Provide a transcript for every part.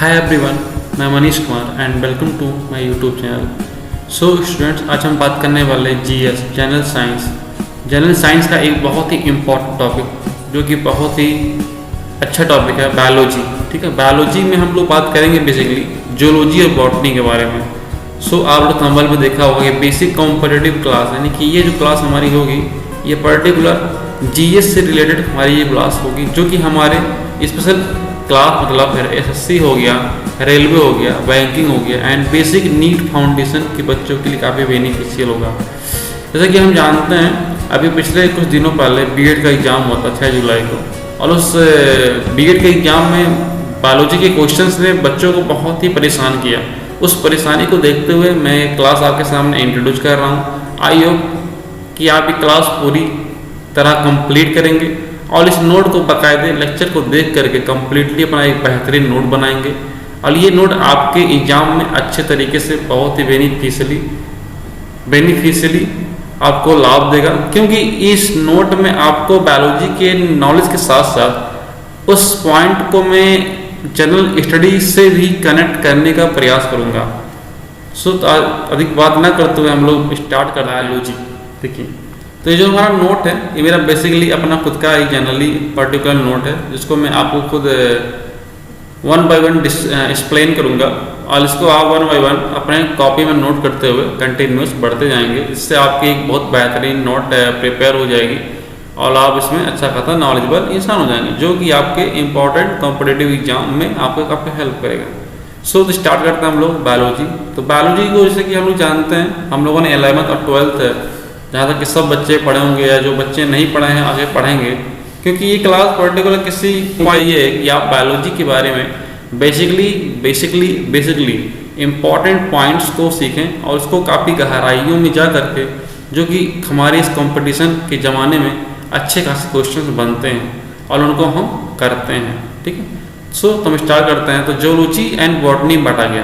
हाय everyone, मैं Manish Kumar and welcome to my YouTube channel. So students, आज हम बात करने वाले GS general science. General science का एक बहुत ही इम्पॉर्टेंट टॉपिक जो कि बहुत ही अच्छा टॉपिक है, बायोलॉजी। ठीक है, बायोलॉजी में हम लोग बात करेंगे बेसिकली जियोलॉजी और बॉटनी के बारे में। सो आप लोग थंबनेल में देखा होगा ये बेसिक कॉम्पिटिटिव क्लास, यानी कि ये जो क्लास हमारी होगी ये पर्टिकुलर जीएस से रिलेटेड हमारी ये क्लास होगी, जो कि हमारे स्पेशल क्लास मतलब फिर एसएससी हो गया, रेलवे हो गया, बैंकिंग हो गया एंड बेसिक नीट फाउंडेशन के बच्चों के लिए काफ़ी बेनिफिशियल होगा। जैसा कि हम जानते हैं, अभी पिछले कुछ दिनों पहले बीएड का एग्ज़ाम हुआ था 6 जुलाई को, और उस बीएड के एग्ज़ाम में बायोलॉजी के क्वेश्चंस ने बच्चों को बहुत ही परेशान किया। उस परेशानी को देखते हुए मैं क्लास आपके सामने इंट्रोड्यूस कर रहा हूँ। आई होप कि आप ये क्लास पूरी तरह कंप्लीट करेंगे और इस नोट को बाकायदे लेक्चर को देख करके कम्प्लीटली अपना एक बेहतरीन नोट बनाएंगे, और ये नोट आपके एग्ज़ाम में अच्छे तरीके से बहुत ही बेनिफिशियली आपको लाभ देगा, क्योंकि इस नोट में आपको बायोलॉजी के नॉलेज के साथ साथ उस पॉइंट को मैं जनरल स्टडी से भी कनेक्ट करने का प्रयास करूँगा। सो अधिक बात ना करते हुए हम लोग स्टार्ट कर बायोलॉजी। देखिए, तो ये जो हमारा नोट है ये मेरा बेसिकली अपना खुद का ही जनरली पर्टिकुलर नोट है, जिसको मैं आपको खुद 1 बाय 1 एक्सप्लेन करूँगा, और इसको आप 1 बाय 1 अपने कॉपी में नोट करते हुए कंटिन्यूस बढ़ते जाएंगे। इससे आपकी एक बहुत बेहतरीन नोट प्रिपेयर हो जाएगी और आप इसमें अच्छा खासा नॉलेजेबल इंसान हो जाएंगे, जो कि आपके इंपॉर्टेंट कॉम्पिटिटिव एग्जाम में आपको काफ़ी हेल्प करेगा। सो तो स्टार्ट करते हैं हम लोग बायोलॉजी। तो बायोलॉजी को जैसे कि हम लोग जानते हैं, हम लोगों ने 11th और 12th जहाँ तक कि सब बच्चे पढ़े होंगे या जो बच्चे नहीं पढ़े हैं आगे पढ़ेंगे, क्योंकि ये क्लास पर्टिकुलर किसी का ये है कि आप बायोलॉजी के बारे में बेसिकली इम्पॉर्टेंट पॉइंट्स को सीखें और उसको काफ़ी गहराइयों में जा करके, जो कि हमारे इस कंपटीशन के ज़माने में अच्छे खासे क्वेश्चंस बनते हैं और उनको हम करते हैं। ठीक है, सो हम स्टार्ट करते हैं। तो जियोलॉजी एंड बॉटनी बांटा गया।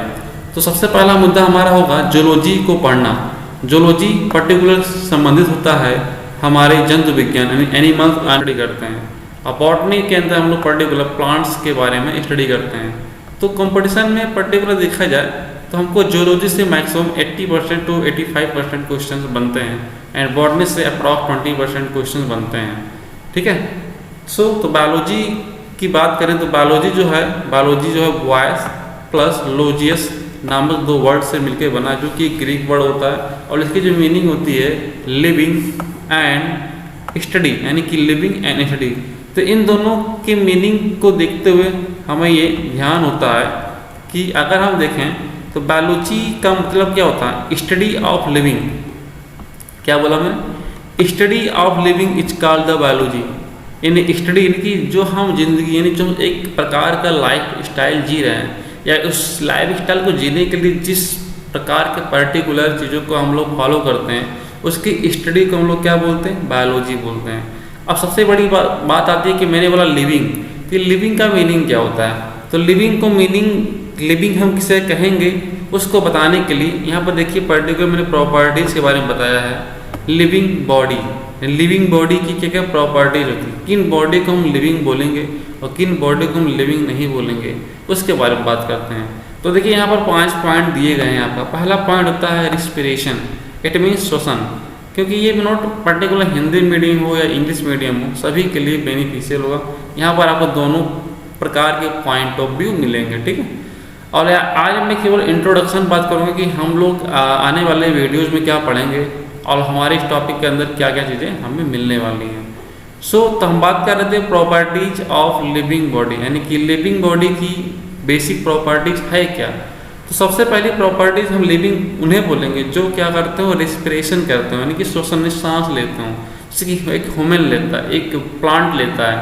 तो सबसे पहला मुद्दा हमारा होगा जियोलॉजी को पढ़ना। जियोलॉजी पर्टिकुलर संबंधित होता है हमारे जंतु विज्ञान यानी एनिमल्स स्टडी करते हैं, और बॉटनी के अंदर हम लोग पर्टिकुलर प्लांट्स के बारे में स्टडी करते हैं। तो कंपटीशन में पर्टिकुलर देखा जाए तो हमको जियोलॉजी से मैक्सिमम 80% to 85% क्वेश्चंस बनते हैं एंड बॉटनी से अप्रॉक्स 20% क्वेश्चंस बनते हैं। ठीक है, सो तो बायोलॉजी की बात करें तो बायोलॉजी जो है बॉयस प्लस लॉजियस नामक 2 वर्ड से मिलकर बना, जो कि ग्रीक वर्ड होता है, और इसकी जो मीनिंग होती है लिविंग एंड स्टडी, यानी कि लिविंग एंड स्टडी। तो इन दोनों के मीनिंग को देखते हुए हमें ये ध्यान होता है कि अगर हम देखें तो बायोलॉजी का मतलब क्या होता है, स्टडी ऑफ लिविंग। क्या बोला मैंने? Study of living is called the biology. यानी स्टडी यानी कि जो हम जिंदगी यानी जो एक प्रकार का लाइफ स्टाइल जी रहे हैं, या उस लाइफ स्टाइल को जीने के लिए जिस प्रकार के पर्टिकुलर चीज़ों को हम लोग फॉलो करते हैं, उसकी स्टडी को हम लोग क्या बोलते हैं? बायोलॉजी बोलते हैं। अब सबसे बड़ी बात आती है कि मैंने बोला लिविंग, कि लिविंग का मीनिंग क्या होता है? तो लिविंग हम किसे कहेंगे उसको बताने के लिए यहाँ पर देखिए पर्टिकुलर मैंने प्रॉपर्टीज़ के बारे में बताया है। लिविंग बॉडी की क्या क्या प्रॉपर्टीज होती है, किन बॉडी को हम लिविंग बोलेंगे और किन बॉडी को हम लिविंग नहीं बोलेंगे, उसके बारे में बात करते हैं। तो देखिए यहाँ पर 5 पॉइंट दिए गए हैं आपका। पहला पॉइंट होता है रिस्पिरेशन, इट मीन्स श्वसन। क्योंकि ये नोट पर्टिकुलर हिंदी मीडियम हो या इंग्लिश मीडियम हो, सभी के लिए बेनिफिशियल होगा। यहाँ पर आपको दोनों प्रकार के पॉइंट ऑफ व्यू मिलेंगे। ठीक है, और आज मैं केवल इंट्रोडक्शन बात करूँगा कि हम लोग आने वाले वीडियोज़ में क्या पढ़ेंगे और हमारे इस टॉपिक के अंदर क्या क्या चीज़ें हमें मिलने वाली हैं। तो हम बात कर रहे थे प्रॉपर्टीज ऑफ लिविंग बॉडी, यानी कि लिविंग बॉडी की बेसिक प्रॉपर्टीज है क्या। तो सबसे पहली प्रॉपर्टीज हम लिविंग उन्हें बोलेंगे जो क्या करते हो, रेस्पिरेशन करते हो, यानी कि श्वसन सांस लेते हो, जैसे कि एक ह्यूमन लेता है, एक प्लांट लेता है।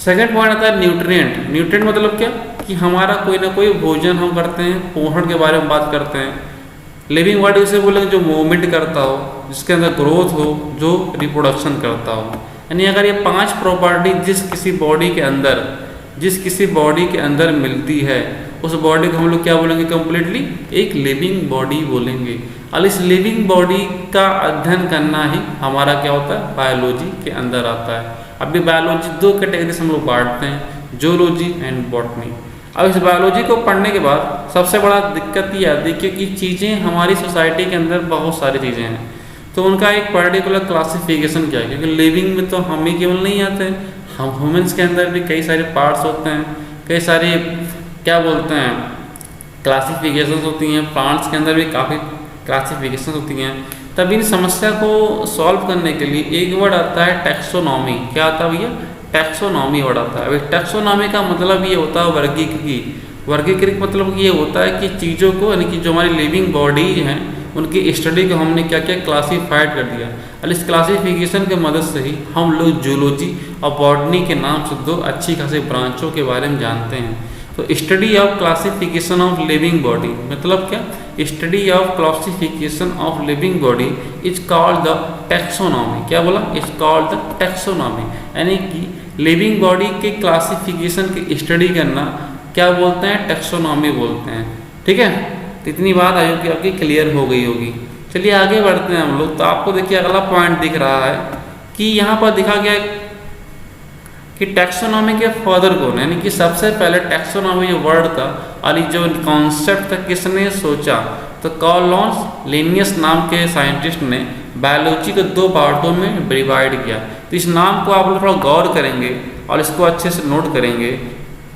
सेकेंड पॉइंट आता है न्यूट्रिएंट मतलब क्या, कि हमारा कोई ना कोई भोजन हम करते हैं, पोषण के बारे में बात करते हैं। लिविंग बॉडी उसे बोलेंगे जो मूवमेंट करता हो, जिसके अंदर ग्रोथ हो, जो रिप्रोडक्शन करता हो। यानी अगर ये 5 प्रॉपर्टी जिस किसी बॉडी के अंदर मिलती है, उस बॉडी को हम लोग क्या बोलेंगे? कंप्लीटली एक लिविंग बॉडी बोलेंगे। और इस लिविंग बॉडी का अध्ययन करना ही हमारा क्या होता है? बायोलॉजी के अंदर आता है। अभी बायोलॉजी 2 कैटेगरी से हम लोग बांटते हैं, जियोलॉजी एंड बॉटनी। अब इस बायोलॉजी को पढ़ने के बाद सबसे बड़ा दिक्कत ये आती है क्योंकि चीज़ें हमारी सोसाइटी के अंदर बहुत सारी चीज़ें हैं, तो उनका एक पर्टिकुलर क्लासिफिकेशन क्या है, क्योंकि लिविंग में तो हम ही केवल नहीं आते, हम ह्यूमंस के अंदर भी कई सारे पार्ट्स होते हैं, कई सारे क्या बोलते हैं क्लासिफिकेशंस होती हैं, प्लांट्स के अंदर भी काफ़ी क्लासिफिकेशन होती हैं। तब इन समस्या को सॉल्व करने के लिए एक वर्ड आता है टैक्सोनॉमी। क्या आता है भैया? टैक्सोनॉमी वर्ड आता है। अभी टैक्सोनॉमी का मतलब ये होता है वर्गीकृत। वर्गीकृत मतलब ये होता है कि चीज़ों को, यानी कि जो हमारी लिविंग बॉडी हैं उनकी स्टडी को हमने क्या क्या क्लासीफाइड कर दिया, और इस क्लासिफिकेशन के मदद से ही हम लोग जूलॉजी और बॉटनी के नाम से दो अच्छी खासी ब्रांचों के बारे में जानते हैं। तो study of classification of living body मतलब क्या? Study of classification of living body is called the taxonomy. क्या बोला? इज कॉल्ड द टैक्सोनॉमी, यानी कि लिविंग बॉडी के क्लासिफिकेशन की स्टडी करना क्या बोलते हैं? टैक्सोनॉमी बोलते हैं। ठीक है, तो इतनी बात आई होगी आपकी क्लियर हो गई होगी। चलिए आगे बढ़ते हैं हम लोग। तो आपको देखिए अगला पॉइंट दिख रहा है कि यहाँ पर दिखा गया कि टैक्सोनॉमी के फादर कौन है, यानी कि सबसे पहले टैक्सोनॉमी जो वर्ड था और जो कॉन्सेप्ट था किसने सोचा? तो कार्ल लिनियस नाम के साइंटिस्ट ने बायोलॉजी को दो पार्टों में डिवाइड किया। तो इस नाम को आप लोग थोड़ा गौर करेंगे और इसको अच्छे से नोट करेंगे।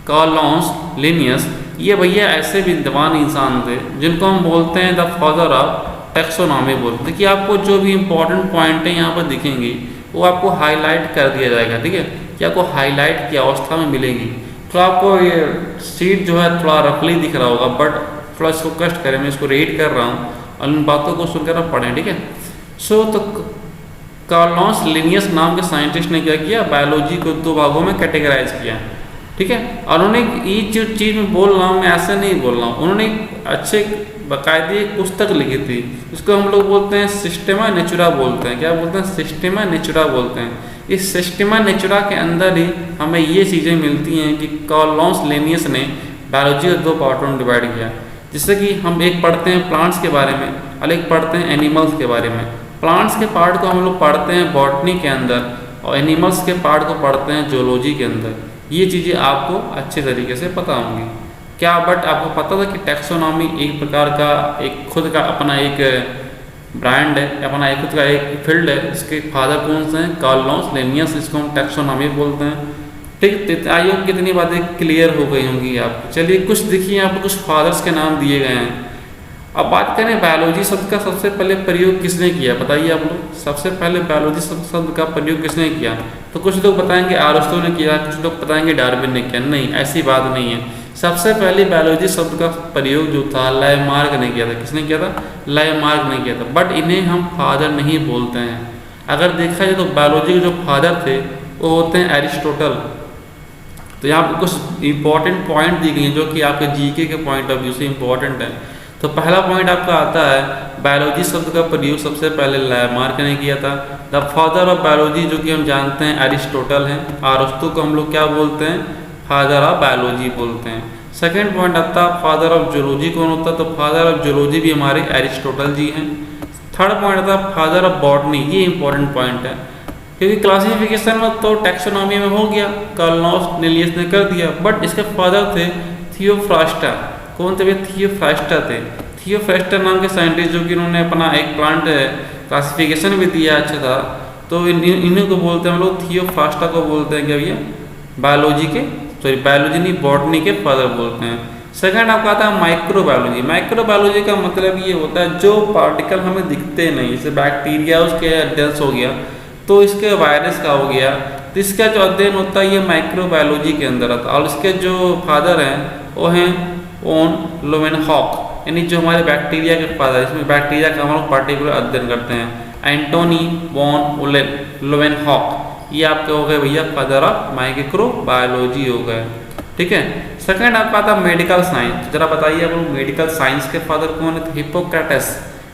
कार्ल लिनियस ये भैया ऐसे विद्वान इंसान थे जिनको हम बोलते हैं द फादर ऑफ टैक्सोनॉमी बोलते हैं। कि आपको जो भी इंपॉर्टेंट पॉइंट है यहाँ पर दिखेंगी वो आपको हाईलाइट कर दिया जाएगा। ठीक है, कि आपको हाईलाइट की अवस्था में मिलेगी। तो आपको ये शीट जो है थोड़ा रफली दिख रहा होगा, बट थोड़ा इसको कष्ट करें, मैं इसको रीड कर रहा हूँ और इन बातों को सुनकर आप पढ़ें। ठीक है, तो कार्ल लिनियस नाम के साइंटिस्ट ने क्या किया? बायोलॉजी को दो भागों में कैटेगराइज किया। ठीक है, और उन्होंने ये जो चीज़ मैं बोल रहा हूँ मैं ऐसे नहीं बोल रहा हूँ, उन्होंने अच्छे बाकायदे एक पुस्तक लिखी थी, इसको हम लोग बोलते हैं सिस्टेमा नेचुरा बोलते हैं। क्या बोलते हैं? सिस्टेमा नेचुरा बोलते हैं। इस सिस्टेमा नेचुरा के अंदर ही हमें ये चीज़ें मिलती हैं कि कार्ल लिनियस ने बायोलॉजी को दो पार्टों में डिवाइड किया। जिससे कि हम एक पढ़ते हैं प्लांट्स के बारे में और एक पढ़ते हैं एनिमल्स के बारे में। प्लांट्स के पार्ट को हम लोग पढ़ते हैं बॉटनी के अंदर और एनिमल्स के पार्ट को पढ़ते हैं जूलॉजी के अंदर। ये चीज़ें आपको अच्छे तरीके से पता होंगी। क्या बट आपको पता था कि टैक्सोनॉमी एक प्रकार का एक खुद का अपना एक ब्रांड है, अपना एक खुद का एक फील्ड है। इसके फादर कौन से हैं? कार्ल लिनियस, इसको हम टैक्सोनॉमी बोलते हैं। ठीक, आइए कितनी बातें क्लियर हो गई होंगी आपको। चलिए कुछ देखिए, यहाँ पर कुछ फादर्स के नाम दिए गए हैं। अब बात करें बायोलॉजी शब्द का सबसे पहले प्रयोग किसने किया? बताइए आप लोग, सबसे पहले बायोलॉजी शब्द का प्रयोग किसने किया? तो कुछ लोग बताएंगे अरिस्टो ने किया, कुछ लोग बताएंगे डार्विन ने किया। नहीं, ऐसी बात नहीं है। सबसे पहले बायोलॉजी शब्द का प्रयोग जो था लामार्क ने किया था। किसने किया था? लामार्क ने किया था। बट इन्हें हम फादर नहीं बोलते हैं। अगर देखा जाए तो बायोलॉजी के जो फादर थे वो होते हैं एरिस्टोटल। तो यहाँ पर कुछ इंपॉर्टेंट पॉइंट दी गई हैं जो कि आपके जीके के पॉइंट ऑफ व्यू से इंपॉर्टेंट है। तो पहला पॉइंट आपका आता है बायोलॉजी शब्द का प्रयोग सबसे पहले लामार्क ने किया था। द फादर ऑफ बायोलॉजी जो कि हम जानते हैं एरिस्टोटल हैं। अरिस्टो को हम लोग क्या बोलते हैं? फादर ऑफ बायोलॉजी बोलते हैं। सेकंड पॉइंट आता है फादर ऑफ जूलॉजी कौन होता है? तो फादर ऑफ जूलॉजी भी हमारे एरिस्टोटल जी हैं। थर्ड पॉइंट आता है फादर ऑफ बॉटनी। ये इंपॉर्टेंट पॉइंट है क्योंकि क्लासिफिकेशन में तो टैक्सोनॉमी में हो गया, कार्ल लिनियस ने कर दिया, बट इसके फादर थे थियोफ्रास्टा। कौन थे? थियोफ्रास्टा थे। थियोफ्रास्टा नाम के साइंटिस्ट जो कि इन्होंने अपना एक प्लांट क्लासिफिकेशन भी दिया अच्छा था। तो इन्हीं को बोलते हैं हम लोग, थियोफ्रास्टा को बोलते हैं क्या भैया? बायोलॉजी के बायोलॉजी नहीं बॉटनी के फादर बोलते हैं। सेकंड आपका आता है माइक्रोबायोलॉजी। माइक्रोबायोलॉजी का मतलब ये होता है जो पार्टिकल हमें दिखते नहीं, जैसे बैक्टीरिया उसके अध्ययन हो गया, तो इसके वायरस का हो गया, तो इसका जो अध्ययन होता है ये माइक्रोबायोलॉजी के अंदर आता है। और इसके जो फादर हैं वो हैं वॉन लोवेनहॉक, यानी जो हमारे बैक्टीरिया के फादर, इसमें बैक्टीरिया का हम लोग पार्टिकुलर अध्ययन करते हैं, एंटोनी वॉन लोवेनहॉक। ये आपके हो गए भैया फादर ऑफ माइक्रोबायोलॉजी हो गए। ठीक है, सेकंड आपका आता है मेडिकल साइंस। जरा बताइए आप लोग मेडिकल साइंस के फादर कौन है? हिप्पोक्रेटस।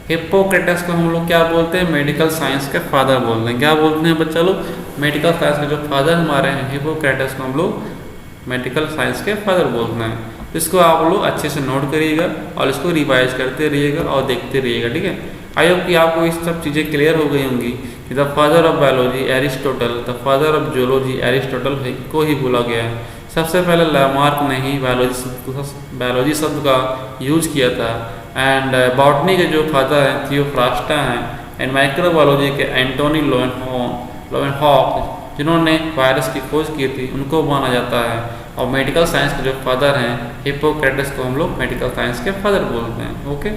हिप्पोक्रेटस को हम लोग क्या बोलते हैं? मेडिकल साइंस के फादर बोलते हैं। क्या बोलते हैं बच्चा लोग? मेडिकल साइंस के जो फादर हमारे हैं हिप्पोक्रेटस को हम लोग मेडिकल साइंस के फादर बोलते हैं। तो इसको आप लोग अच्छे से नोट करिएगा और इसको रिवाइज करते रहिएगा और देखते रहिएगा। ठीक है, आई होप कि आपको ये सब चीज़ें क्लियर हो गई होंगी कि the father of biology Aristotle, the father of zoology Aristotle को ही बोला गया है। सबसे पहले लामार्क ने ही बायोलॉजी शब्द का यूज किया था। एंड बॉटनी के जो फादर हैं थियोफ्रास्टा हैं, एंड माइक्रोबायोलॉजी के एंटोनी लोवेनहॉक जिन्होंने वायरस की खोज की थी, उनको माना जाता है। और मेडिकल साइंस के जो फादर हैं हिप्पोक्रेटिस को हम लोग मेडिकल साइंस के फादर बोलते हैं। ओके,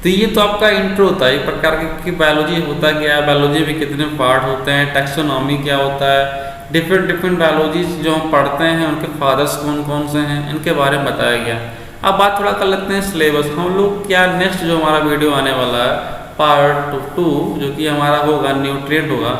तो ये तो आपका इंट्रो होता है, एक प्रकार की बायोलॉजी होता है क्या, बायोलॉजी में कितने पार्ट होते हैं, टैक्सोनॉमी क्या होता है, डिफरेंट बायोलॉजीज जो हम पढ़ते हैं उनके फादर्स कौन कौन से हैं, इनके बारे में बताया गया। अब बात थोड़ा कर लेते हैं सिलेबस। हम लोग क्या नेक्स्ट जो हमारा वीडियो आने वाला है पार्ट 2 जो कि हमारा होगा न्यूट्रिएंट होगा,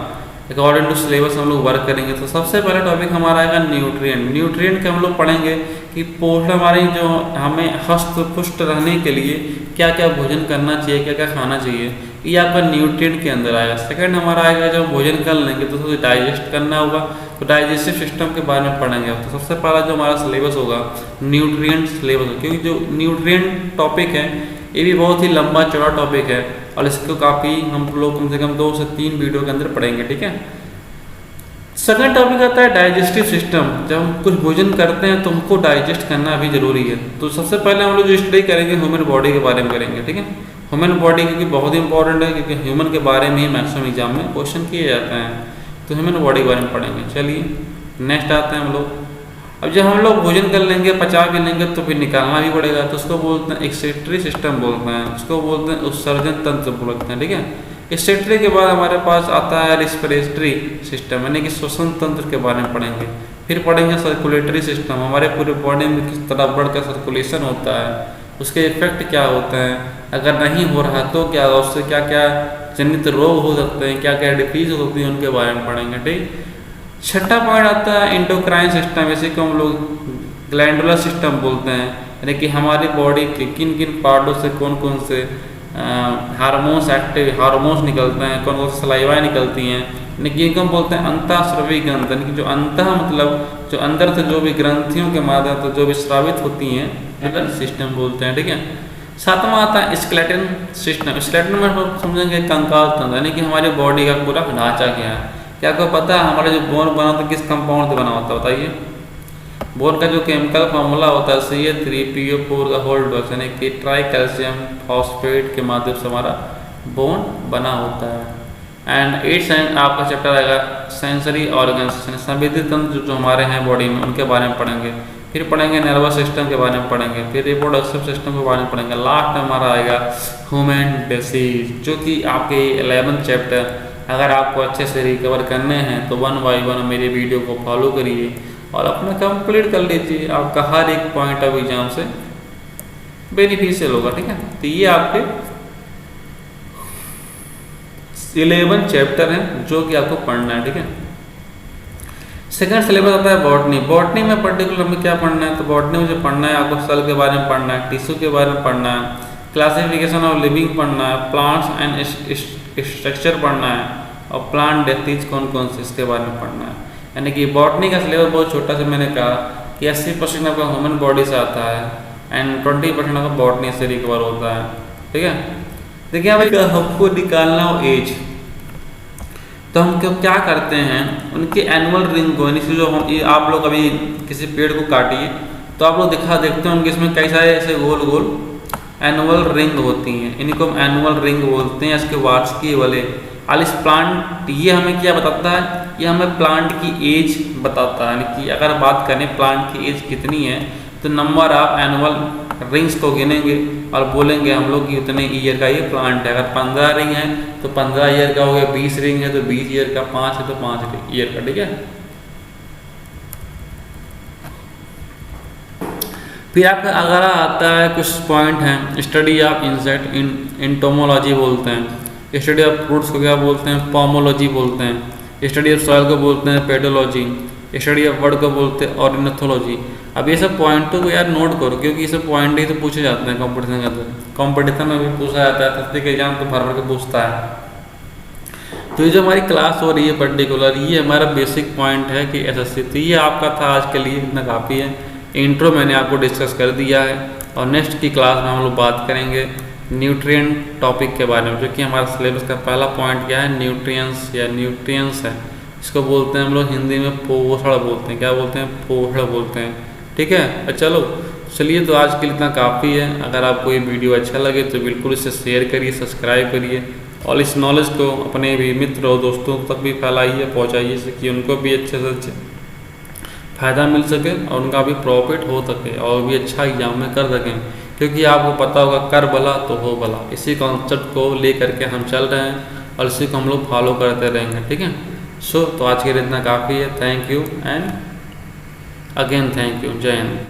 अकॉर्डिंग टू सिलेबस हम लोग वर्क करेंगे। तो सबसे पहला टॉपिक हमारा आएगा न्यूट्रिएंट। न्यूट्रिएंट के हम लोग पढ़ेंगे कि पोषण हमारी जो हमें हस्त पुष्ट रहने के लिए क्या क्या भोजन करना चाहिए, क्या क्या खाना चाहिए, ये आपका न्यूट्रिएंट के अंदर आएगा। सेकंड हमारा आएगा जब भोजन कर लेंगे तो उसे डाइजेस्ट करना होगा, तो डाइजेस्टिव सिस्टम के बारे में पढ़ेंगे। तो सबसे पहला जो हमारा सिलेबस होगा न्यूट्रिएंट सिलेबस होगा, क्योंकि जो न्यूट्रिएंट टॉपिक है ये भी बहुत ही लंबा चौड़ा टॉपिक है और इसको काफ़ी हम लोग कम से कम 2 से 3 वीडियो के अंदर पढ़ेंगे, ठीक है। सेकंड टॉपिक आता है डाइजेस्टिव सिस्टम। जब हम कुछ भोजन करते हैं तो हमको डाइजेस्ट करना भी जरूरी है। तो सबसे पहले हम लोग जो स्टडी करेंगे ह्यूमन बॉडी के बारे में करेंगे, ठीक है। ह्यूमन बॉडी क्योंकि बहुत इंपॉर्टेंट है, क्योंकि ह्यूमन के बारे में ही मैक्सिमम एग्जाम में क्वेश्चन किए जाते हैं, तो ह्यूमन बॉडी के बारे में पढ़ेंगे। चलिए नेक्स्ट आते हैं हम लोग। अब जब हम लोग भोजन कर लेंगे, पचा भी लेंगे, तो फिर निकालना भी पड़ेगा, तो उसको बोलते हैं एक्सक्रीटरी सिस्टम बोलते हैं, उसको बोलते हैं उत्सर्जन तंत्र बोलते हैं, ठीक है। एक्सक्रीटरी के बाद हमारे पास आता है रिस्पिरेटरी सिस्टम, यानी कि श्वसन तंत्र के बारे में पढ़ेंगे। फिर पढ़ेंगे सर्कुलेटरी सिस्टम, हमारे पूरे बॉडी में किस तरह ब्लड का सर्कुलेशन होता है, उसके इफेक्ट क्या होते हैं, अगर नहीं हो रहा तो क्या, उससे क्या क्या जनित रोग हो सकते हैं, क्या क्या डिफीज हो सकती है, उनके बारे में पढ़ेंगे, ठीक। छठा पॉइंट आता है एंडोक्राइन सिस्टम, इसी को हम लोग ग्लैंडुलर सिस्टम बोलते हैं, यानी कि हमारी बॉडी के किन किन पार्टों से कौन कौन से हार्मोन्स निकलते हैं, कौन कौन सी सलाइवाएँ निकलती हैं, यानी कि इनको हम बोलते हैं अंतःस्रावी ग्रंथ, यानी कि जो अंतः मतलब जो अंदर से जो भी ग्रंथियों के माध्यम से जो भी स्रावित होती हैं सिस्टम बोलते हैं, ठीक है। सातवां आता है स्केलेटन सिस्टम। स्केलेटन में हम समझेंगे कंकाल तंत्र, यानी कि हमारी बॉडी का पूरा ढांचा क्या है। क्या आपको पता है हमारा जो बोन बना होता है किस कंपाउंड से बना होता है, बताइए। बोन का जो केमिकल फार्मूला होता है CH3PO4 का होल डोज, यानी कि ट्राई कैल्शियम फॉस्फेट के माध्यम से हमारा बोन बना होता है। एंड 8 आपका चैप्टर आएगा सेंसरी ऑर्गन्स, संवेदी तंत्र जो हमारे हैं बॉडी में, उनके बारे में पढ़ेंगे। फिर पढ़ेंगे नर्वस सिस्टम के बारे में पढ़ेंगे, फिर रिप्रोडक्टिव सिस्टम के बारे में पढ़ेंगे। लास्ट में हमारा आएगा ह्यूमन डिसीज, जो कि आपके 11th चैप्टर अगर आपको अच्छे से रिकवर करने हैं तो 1 by 1 मेरे वीडियो को फॉलो करिए और अपना कंप्लीट कर लीजिए। आपका हर एक पॉइंट ऑफ एग्जाम से बेनिफिशियल होगा, ठीक है। तो ये आपके 11 चैप्टर हैं जो कि आपको पढ़ना है, ठीक है। सेकंड सिलेबस आता है बॉटनी। बॉटनी में पर्टिकुलर में क्या पढ़ना है, तो बॉटनी में जो पढ़ना है आपको सेल के बारे में पढ़ना है, टिश्यू के बारे में पढ़ना है, क्लासिफिकेशन ऑफ लिविंग पढ़ना है, प्लांट्स एंड स्ट्रक्चर पढ़ना है, और प्लांट डेथीज कौन कौन से इसके बारे में पढ़ना है। यानी कि बॉटनी का सिलेबस बहुत छोटा सा, मैंने कहा कि 80% आपका ह्यूमन बॉडी से आता है एंड 20% आपका बॉटनी से रिकवर होता है, ठीक है। देखिए अब हमको निकालना हो एज, तो हम क्या करते हैं, उनके एनुअल रिंग को, यानी जो हम आप लोग अभी किसी पेड़ को काटिए तो आप लोग देखते हैं उनके इसमें कई सारे ऐसे गोल गोल एनुअल रिंग होती हैं, इनको हम एनुअल रिंग बोलते हैं। इसके वार्षिकीय वाले इस प्लांट, ये हमें क्या बताता है, ये हमें प्लांट की एज बताता है। यानी कि अगर बात करें प्लांट की एज कितनी है, तो नंबर ऑफ एनुअल रिंग्स को गिनेंगे और बोलेंगे हम लोग कि उतने ईयर का ये प्लांट है। अगर 15 रिंग है तो 15 ईयर का हो गया, 20 रिंग है तो 20 ईयर का, 5 है तो 5 ईयर का, ठीक है। फिर आपका अगला आता है कुछ पॉइंट हैं, स्टडी ऑफ इंसेक्ट इंटोमोलॉजी बोलते हैं, स्टडी ऑफ फ्रूट्स को क्या बोलते हैं, पोमोलॉजी बोलते हैं, स्टडी ऑफ सॉइल को बोलते हैं पेडोलॉजी, स्टडी ऑफ बर्ड को बोलते हैं ऑर्निथोलॉजी। अब ये सब पॉइंटों को यार नोट करो, क्योंकि ये सब पॉइंट ही तो पूछे जाते हैं कंपटीशन के अंदर। कंपटीशन में भी पूछा जाता है, तस्दीक के एग्जाम तो भर भर के पूछता है। तो ये जो हमारी क्लास हो रही है पर्टिकुलर, ये हमारा बेसिक पॉइंट है कि SSC। तो ये आपका था आज के लिए, इतना काफ़ी है। इंट्रो मैंने आपको डिस्कस कर दिया है, और नेक्स्ट की क्लास में हम लोग बात करेंगे न्यूट्रिएंट टॉपिक के बारे में, जो कि हमारा सिलेबस का पहला पॉइंट क्या है, न्यूट्रिएंट्स या न्यूट्रिएंट्स है। इसको बोलते हैं हम लोग हिंदी में पोहड़ बोलते हैं। क्या बोलते हैं? पोहड़ बोलते हैं। ठीक है, चलिए तो आज के लिए इतना काफ़ी है। अगर आपको ये वीडियो अच्छा लगे तो बिल्कुल इसे शेयर करिए, सब्सक्राइब करिए और इस नॉलेज को अपने भी मित्र और दोस्तों तक भी फैलाइए, पहुँचाइए, कि उनको भी अच्छे से अच्छे फ़ायदा मिल सके और उनका भी प्रॉफिट हो सके और भी अच्छा एग्जाम में कर सकें। क्योंकि आपको पता होगा, कर भला तो हो भला, इसी कॉन्सेप्ट को ले करके हम चल रहे हैं और इसी को हम लोग फॉलो करते रहेंगे। ठीक है, तो आज के लिए इतना काफ़ी है। Thank you and again thank you. जय हिंद।